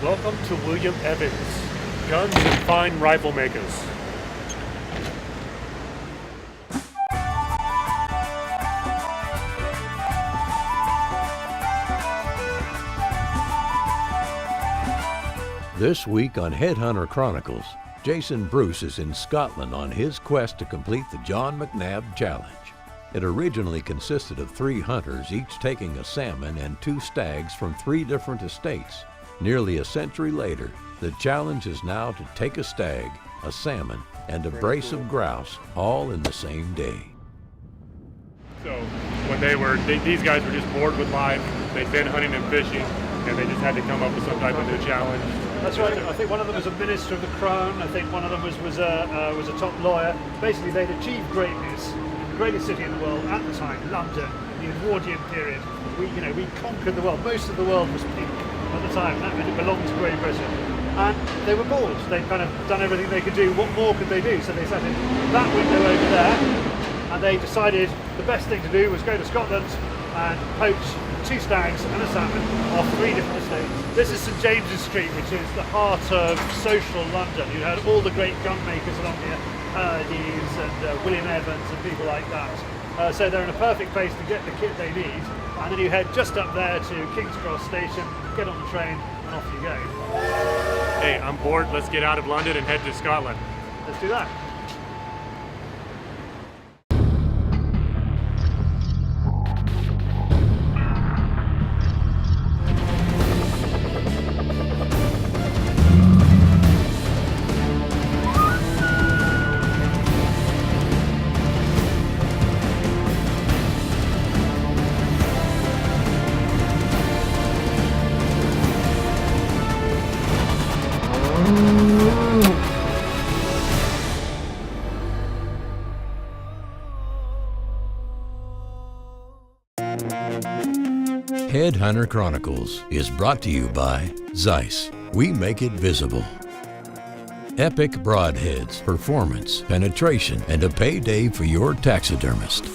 Welcome to William Evans, Guns and Fine Rifle Makers. This week on Headhunter Chronicles, Jason Bruce is in Scotland on his quest to complete the John McNabb Challenge. It originally consisted of 3 hunters, each taking a salmon and 2 stags from 3 different estates. Nearly a century later, the challenge is now to take a stag, a salmon, and a brace of grouse, all in the same day. So when these guys were just bored with life, they'd been hunting and fishing, and they just had to come up with some type of new challenge. That's right. I think one of them was a minister of the crown. I think one of them was a top lawyer. Basically, they'd achieved greatness. The greatest city in the world at the time, London, the Edwardian period. We conquered the world. Most of the world was pink at the time. That meant it belonged to Great Britain. And they were bored. They'd kind of done everything they could do. What more could they do? So they sat in that window over there, and they decided the best thing to do was go to Scotland and poach 2 stags and a salmon off 3 different estates. This is St James's Street, which is the heart of social London. You had all the great gun makers along here, Purdy's and William Evans and people like that. So they're in a perfect place to get the kit they need. And then you head just up there to King's Cross Station, get on the train, and off you go. Hey, I'm bored. Let's get out of London and head to Scotland. Let's do that. Headhunter Chronicles is brought to you by Zeiss. We make it visible. Epic Broadheads, performance, penetration, and a payday for your taxidermist.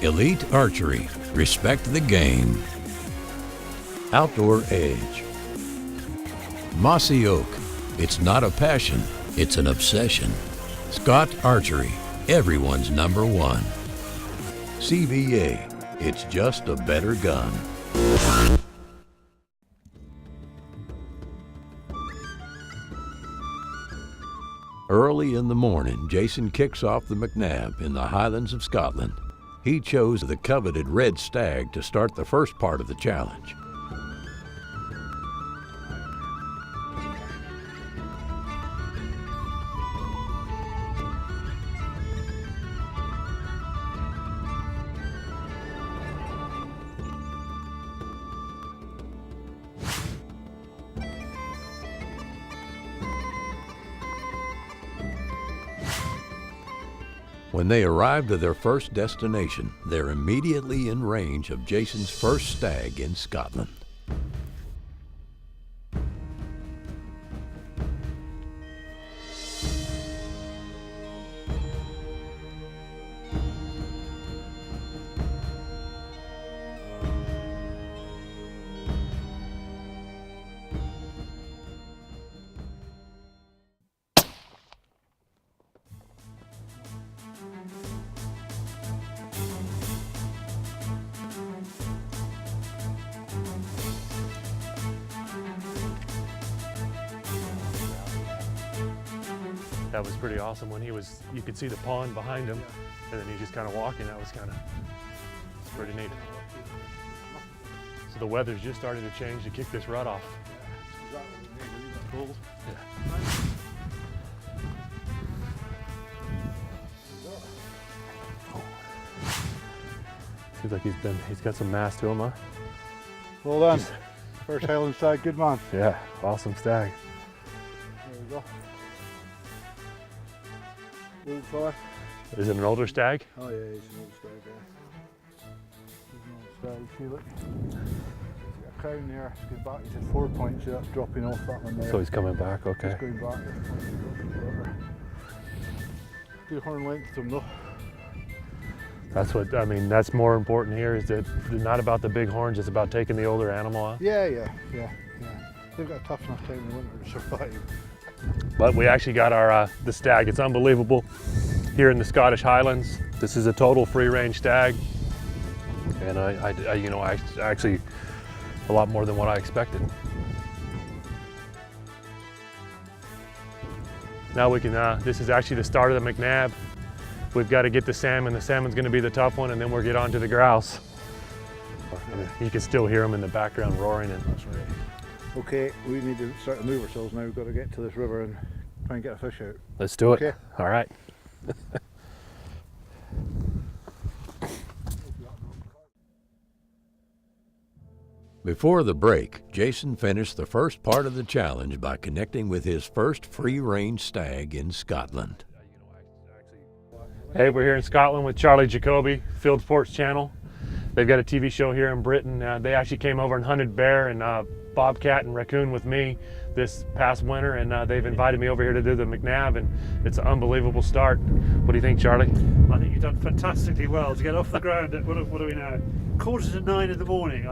Elite Archery, respect the game. Outdoor Edge. Mossy Oak, it's not a passion, it's an obsession. Scott Archery, everyone's #1. CVA, it's just a better gun. Early in the morning, Jason kicks off the McNabb in the Highlands of Scotland. He chose the coveted red stag to start the first part of the challenge. When they arrive to their first destination, they're immediately in range of Jason's first stag in Scotland. That was pretty awesome when you could see the pond behind him, and then he just kind of walking. That was it's pretty neat. So the weather's just started to change to kick this rut off. Cool. Yeah. Seems like he's got some mass to him, huh? Well done. First Highland stag, good man. Yeah, awesome stag. There we go. Old fella. Is it an older stag? Oh yeah, he's an old stag, yeah. He's an old stag, see look. He's got a crown there, he's going back, he's at 4 points, so that's dropping off that one there. So he's coming back, okay. He's going back. Good horn length to him though. That's what, I mean, that's more important here, is that not about the big horns, it's about taking the older animal out. Yeah. They've got a tough enough time in the winter to survive. But we actually got our the stag. It's unbelievable here in the Scottish Highlands. This is a total free-range stag, and I you know, actually a lot more than what I expected. Now we can. This is actually the start of the McNab. We've got to get the salmon. The salmon's going to be the tough one, and then we'll get on to the grouse. I mean, you can still hear them in the background roaring. And that's right. Okay, we need to start to move ourselves now. We've got to get to this river and try and get a fish out. Let's do it. Okay. All right. Before the break, Jason finished the first part of the challenge by connecting with his first free-range stag in Scotland. Hey, we're here in Scotland with Charlie Jacoby, Field Sports Channel. They've got a TV show here in Britain. They actually came over and hunted bear and bobcat and raccoon with me this past winter, and they've invited me over here to do the McNab, and it's an unbelievable start. What do you think, Charlie? I think you've done fantastically well to get off the ground at, what are we now? 8:45 in the morning.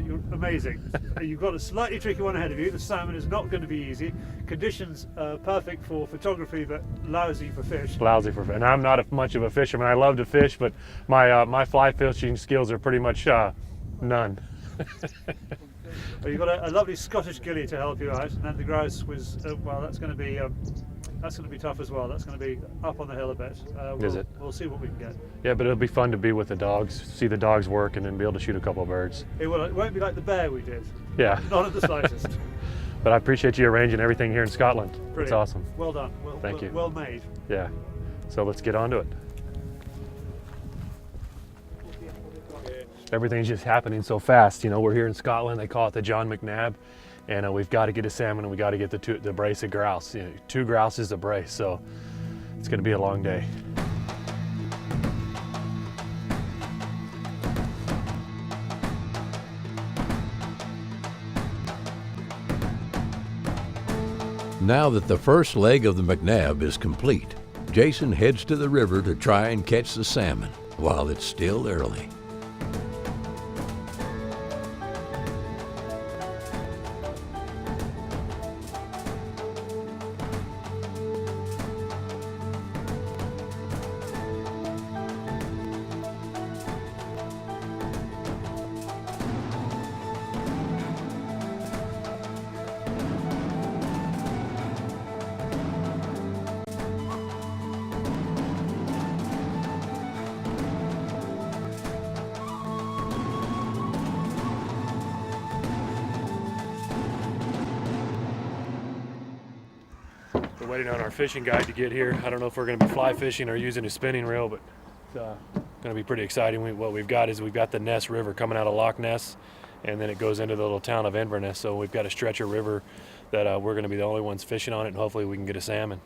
You're amazing. You've got a slightly tricky one ahead of you. The salmon is not going to be easy. Conditions perfect for photography, but lousy for fish. Lousy for fish. And I'm not much of a fisherman. I love to fish, but my fly fishing skills are pretty much none. Well, you've got a lovely Scottish gilly to help you out, and then the grouse was well. That's going to be tough as well. That's going to be up on the hill a bit. Is it? We'll see what we can get. Yeah, but it'll be fun to be with the dogs, see the dogs work, and then be able to shoot a couple of birds. It won't be like the bear we did. Yeah. Not at the slightest. But I appreciate you arranging everything here in Scotland. Brilliant. It's awesome. Well done. Thank you. Well made. Yeah. So let's get on to it. Everything's just happening so fast. You know, we're here in Scotland. They call it the John McNab, and we've got to get a salmon and we got to get the brace of grouse. You know, 2 grouse is a brace, so it's going to be a long day. Now that the first leg of the McNab is complete, Jason heads to the river to try and catch the salmon while it's still early. We're waiting on our fishing guide to get here. I don't know if we're going to be fly fishing or using a spinning reel, but it's going to be pretty exciting. What we've got is we've got the Ness River coming out of Loch Ness, and then it goes into the little town of Inverness. So we've got a stretch of river that we're going to be the only ones fishing on it, and hopefully we can get a salmon.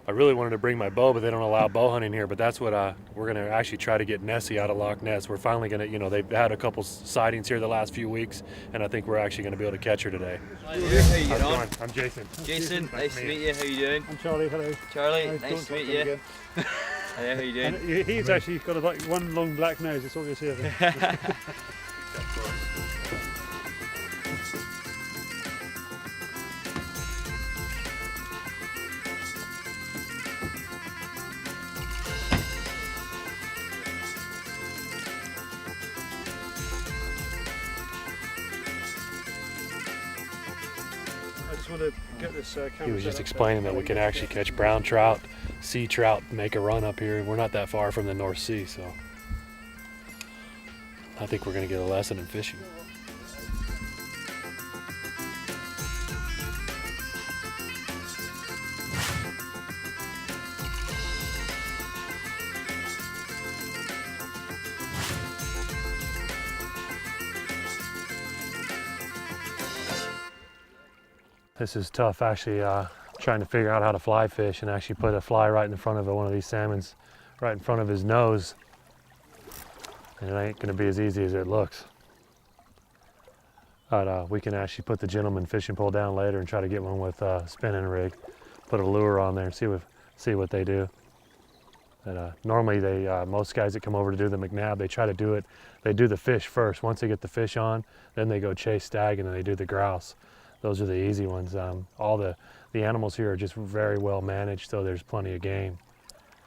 I really wanted to bring my bow, but they don't allow bow hunting here. But that's what we're going to actually try to get Nessie out of Loch Ness. We're finally going to, you know, they've had a couple sightings here the last few weeks, and I think we're actually going to be able to catch her today. Hi there, how you How's it doing? going? I'm Jason. Jason, nice to meet you. How you doing? I'm Charlie. Hello. Charlie, nice to meet you. Hi there, how you doing? And he's actually got one long black nose. That's all you see of him. I just want to get this camera. He was set just up explaining there. that we can actually catch brown trout, sea trout, make a run up here. We're not that far from the North Sea, so I think we're going to get a lesson in fishing. This is tough, actually, trying to figure out how to fly fish and actually put a fly right in front of one of these salmons, right in front of his nose. And it ain't going to be as easy as it looks. But we can actually put the gentleman fishing pole down later and try to get one with a spinning rig, put a lure on there and see what they do. And normally most guys that come over to do the McNabb, they try to do it, they do the fish first. Once they get the fish on, then they go chase stag and then they do the grouse. Those are the easy ones. All the animals here are just very well managed, so there's plenty of game.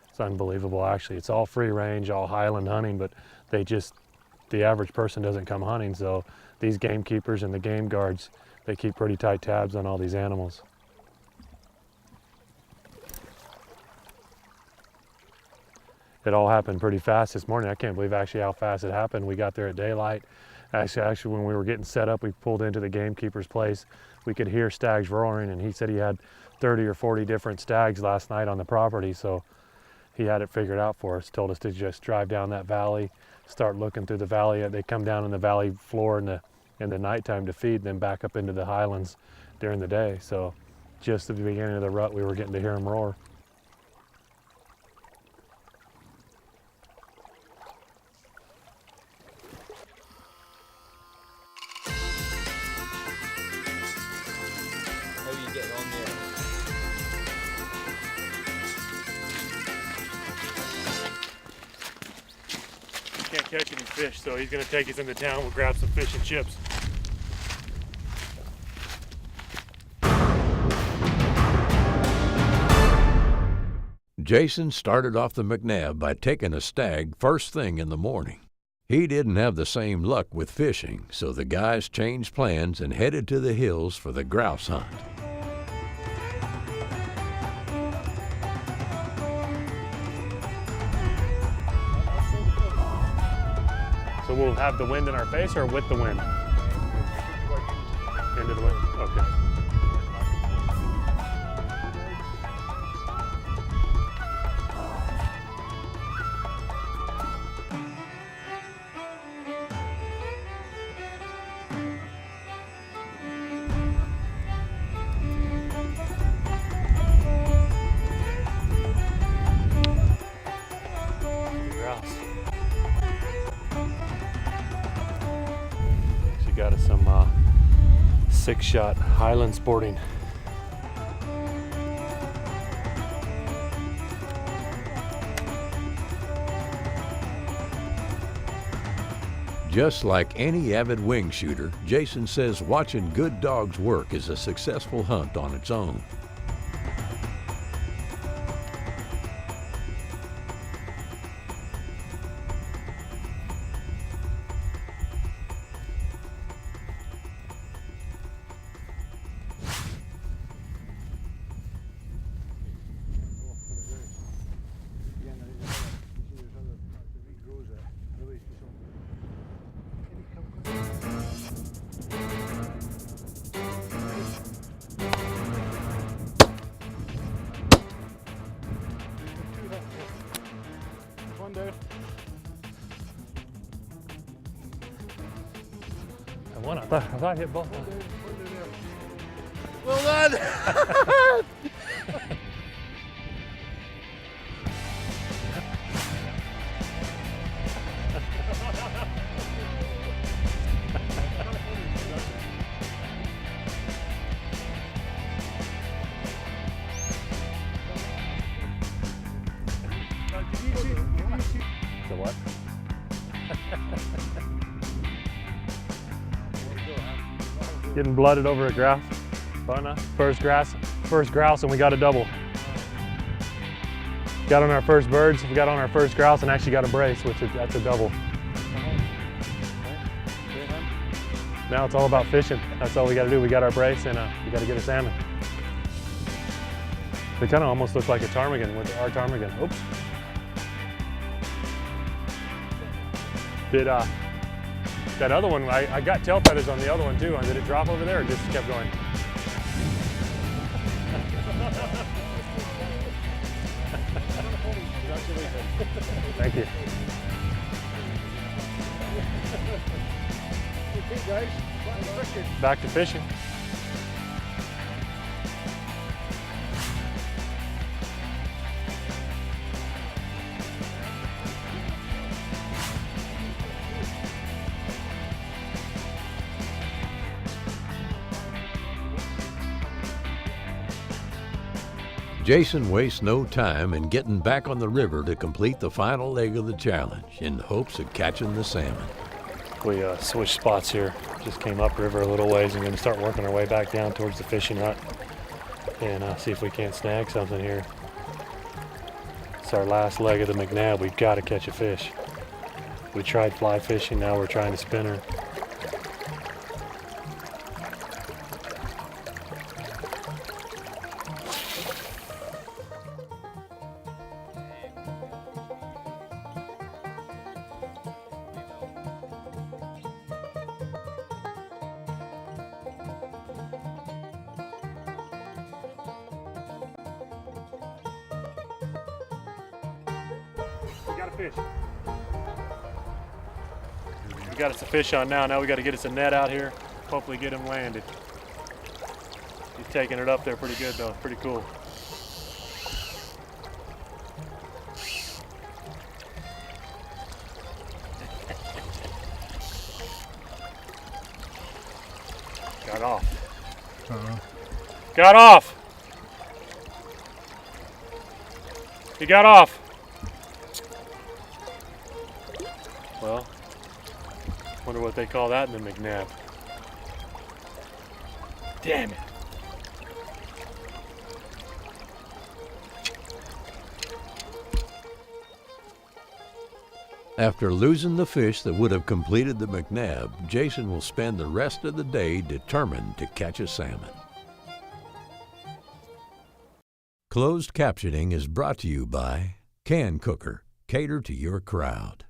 It's unbelievable actually. It's all free range, all highland hunting, but the average person doesn't come hunting, so these gamekeepers and the game guards, they keep pretty tight tabs on all these animals. It all happened pretty fast this morning. I can't believe actually how fast it happened. We got there at daylight. Actually, when we were getting set up, we pulled into the gamekeeper's place. We could hear stags roaring, and he said he had 30 or 40 different stags last night on the property, so he had it figured out for us. Told us to just drive down that valley, start looking through the valley. They come down in the valley floor in the nighttime to feed, then back up into the highlands during the day. So just at the beginning of the rut, we were getting to hear them roar. How are you getting on there? Can't catch any fish, so he's gonna take us into town. We'll grab some fish and chips. Jason started off the McNabb by taking a stag first thing in the morning. He didn't have the same luck with fishing, so the guys changed plans and headed to the hills for the grouse hunt. So we'll have the wind in our face or with the wind? Into the wind, okay. Grouse. She got us some 6-shot Highland Sporting. Just like any avid wing shooter, Jason says watching good dogs work is a successful hunt on its own. I thought I hit both. Well done! So what? Getting blooded over a grouse. Fun enough. First grouse, and we got a double. Got on our first birds, we got on our first grouse, and actually got a brace, that's a double. Now it's all about fishing. That's all we got to do. We got our brace, and we got to get a salmon. They kind of almost look like a ptarmigan with our ptarmigan. Oops. Did that other one, I got tail feathers on the other one too. Did it drop over there or just kept going? Thank you. Okay guys, Back to fishing. Jason wastes no time in getting back on the river to complete the final leg of the challenge in hopes of catching the salmon. We switched spots here. Just came upriver a little ways and going to start working our way back down towards the fishing hut and see if we can't snag something here. It's our last leg of the McNabb. We've got to catch a fish. We tried fly fishing, now we're trying to spinner. We got a fish. We got us a fish on now. Now we got to get us a net out here. Hopefully get him landed. He's taking it up there pretty good though. Pretty cool. Got off. Got off. He got off. Well, wonder what they call that in the McNabb. Damn it. After losing the fish that would have completed the McNabb, Jason will spend the rest of the day determined to catch a salmon. Closed captioning is brought to you by Can Cooker. Cater to your crowd.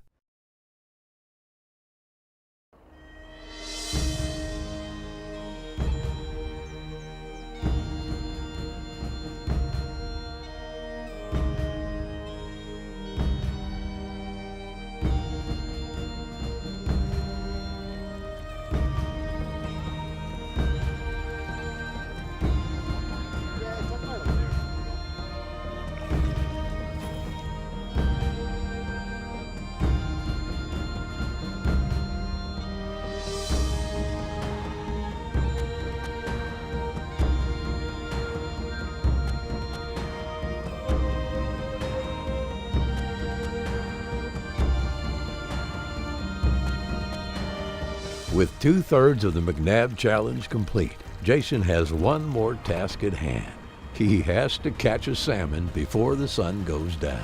With 2/3 of the McNabb challenge complete, Jason has one more task at hand. He has to catch a salmon before the sun goes down.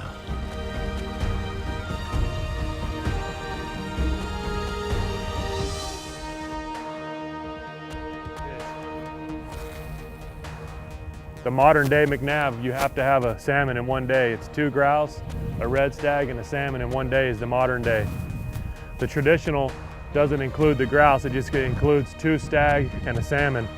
The modern day McNabb, you have to have a salmon in one day. It's 2 grouse, a red stag, and a salmon in one day is the modern day. The traditional doesn't include the grouse, it just includes 2 stag and a salmon.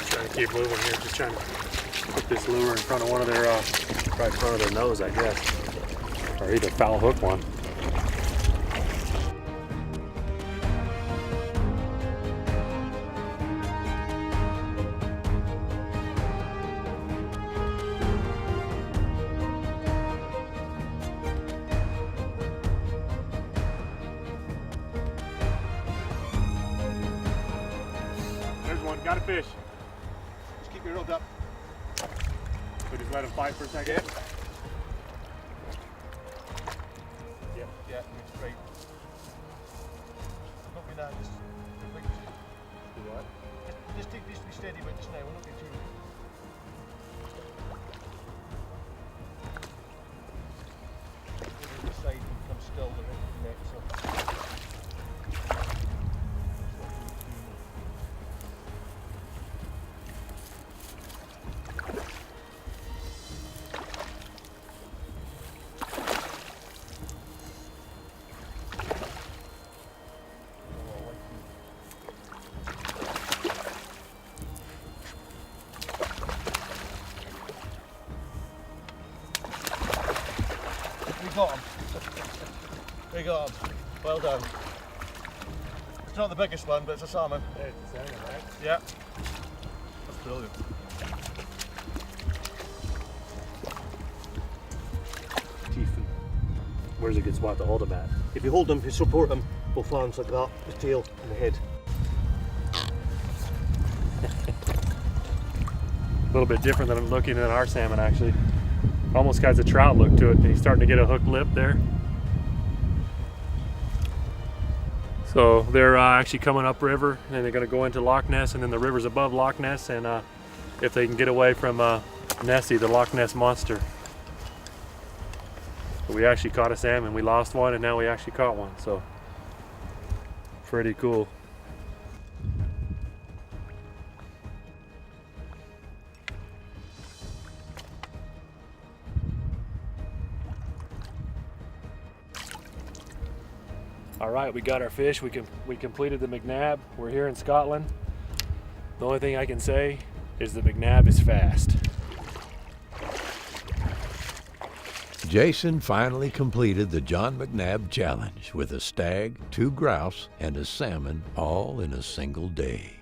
Trying to keep moving here, just trying to put this lure in front of one of their, right in front of their nose, I guess. Or either foul hook one. There's one, got a fish. Just keep your rod up. We just let him fight for a second. Yep. Yeah, it's great. Not with that, just do what? Just take this to be steady with just now, we're not getting too. This side becomes still the neck, so. We got him. We got him. Well done. It's not the biggest one, but it's a salmon. Hey, it's a salmon, right? Yeah. That's brilliant. Teeth. Where's a good spot to hold him at? If you hold him, you support him, both arms like that, his tail and the head. A little bit different than looking at our salmon, actually. Almost has a trout look to it, and he's starting to get a hook lip there. So they're actually coming upriver, and they're going to go into Loch Ness, and then the river's above Loch Ness, and if they can get away from Nessie, the Loch Ness monster. But we actually caught a salmon. We lost one, and now we actually caught one, so pretty cool. All right, we got our fish. We completed the McNab. We're here in Scotland. The only thing I can say is the McNab is fast. Jason finally completed the John McNab challenge with a stag, 2 grouse, and a salmon all in a single day.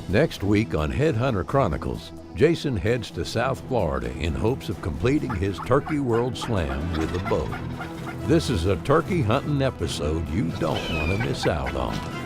Next week on Headhunter Chronicles, Jason heads to South Florida in hopes of completing his Turkey World Slam with a boat. This is a turkey hunting episode you don't want to miss out on.